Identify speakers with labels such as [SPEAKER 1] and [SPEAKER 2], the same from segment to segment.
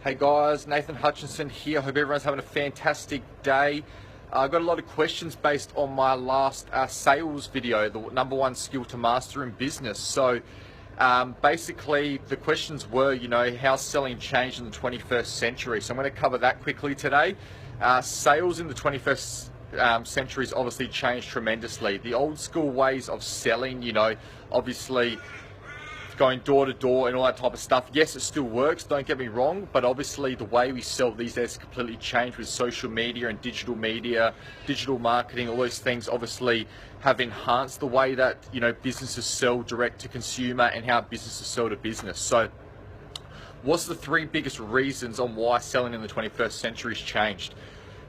[SPEAKER 1] Hey guys, Nathan Hutchinson here. Hope everyone's having a fantastic day. I got a lot of questions based on my last sales video, the #1 skill to master in business. So basically the questions were, how selling changed in the 21st century. So I'm going to cover that quickly today. Sales in the 21st century has obviously changed tremendously. The old school ways of selling, obviously going door to door and all that type of stuff, yes, it still works, don't get me wrong, but obviously the way we sell these days has completely changed with social media and digital media, digital marketing. All those things obviously have enhanced the way that businesses sell direct to consumer and how businesses sell to business. So what's the three biggest reasons on why selling in the 21st century has changed?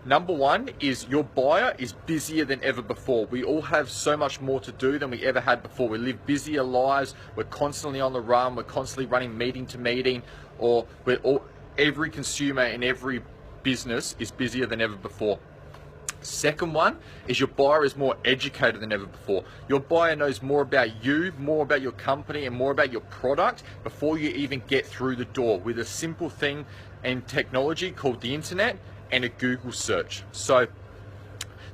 [SPEAKER 1] #1 is your buyer is busier than ever before. We all have so much more to do than we ever had before. We live busier lives. We're constantly on the run. We're constantly running meeting to meeting, every consumer in every business is busier than ever before. Second one is your buyer is more educated than ever before. Your buyer knows more about you, more about your company, and more about your product before you even get through the door with a simple thing in technology called the internet and a Google search. So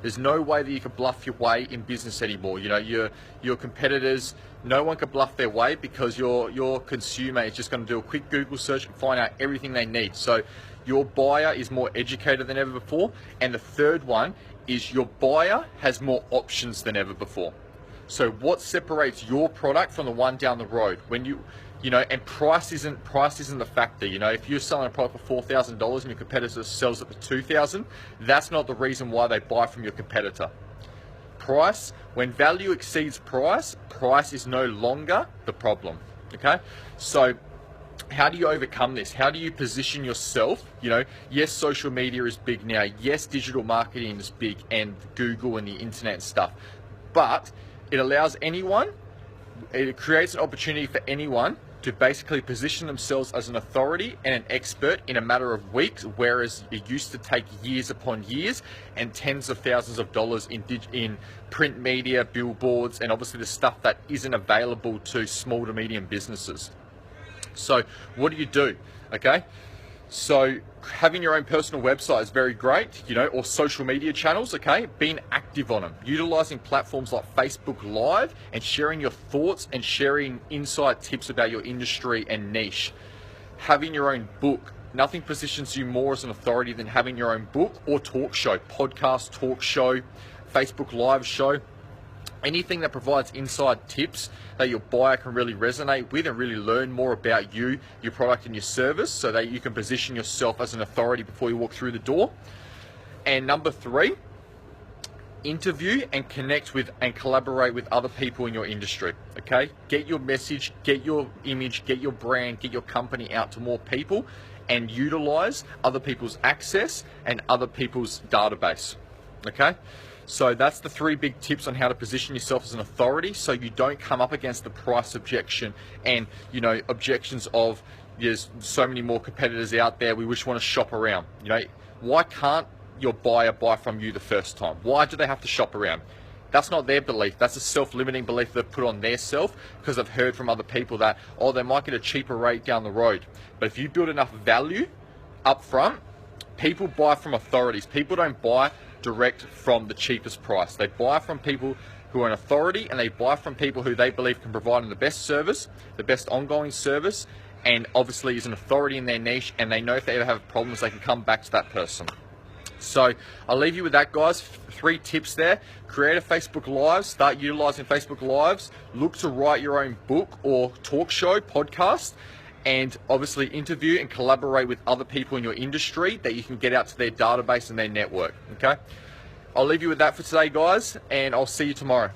[SPEAKER 1] there's no way that you can bluff your way in business anymore. Your competitors, no one can bluff their way because your consumer is just going to do a quick Google search and find out everything they need. So your buyer is more educated than ever before. And the third one is your buyer has more options than ever before. So what separates your product from the one down the road? And price isn't the factor. If you're selling a product for $4,000 and your competitor sells it for $2,000, that's not the reason why they buy from your competitor. Price, when value exceeds price, price is no longer the problem. Okay, so how do you overcome this? How do you position yourself? Yes, social media is big now. Yes, digital marketing is big, and Google and the internet and stuff. But it allows anyone. It creates an opportunity for anyone to basically position themselves as an authority and an expert in a matter of weeks, whereas it used to take years upon years and tens of thousands of dollars in print media, billboards, and obviously the stuff that isn't available to small to medium businesses. So what do? Okay, so having your own personal website is very great, or social media channels, okay? Being active on them, utilizing platforms like Facebook Live and sharing your thoughts and sharing inside tips about your industry and niche. Having your own book. Nothing positions you more as an authority than having your own book or talk show, podcast, talk show, Facebook Live show. Anything that provides inside tips that your buyer can really resonate with and really learn more about you, your product and your service, so that you can position yourself as an authority before you walk through the door. And #3, interview and connect with and collaborate with other people in your industry. Okay, get your message, get your image, get your brand, get your company out to more people, and utilize other people's access and other people's database. Okay, so that's the three big tips on how to position yourself as an authority, so you don't come up against the price objection and objections of there's so many more competitors out there, we wish want to shop around. Why can't your buyer buy from you the first time? Why do they have to shop around? That's not their belief. That's a self-limiting belief they've put on their self because they've heard from other people that, they might get a cheaper rate down the road. But if you build enough value up front, people buy from authorities. People don't buy direct from the cheapest price. They buy from people who are an authority, and they buy from people who they believe can provide them the best service, the best ongoing service, and obviously is an authority in their niche, and they know if they ever have problems, they can come back to that person. So I'll leave you with that, guys. 3 tips there. Create a Facebook Live, start utilizing Facebook Lives, look to write your own book or talk show, podcast, and obviously interview and collaborate with other people in your industry that you can get out to their database and their network. Okay, I'll leave you with that for today, guys, and I'll see you tomorrow.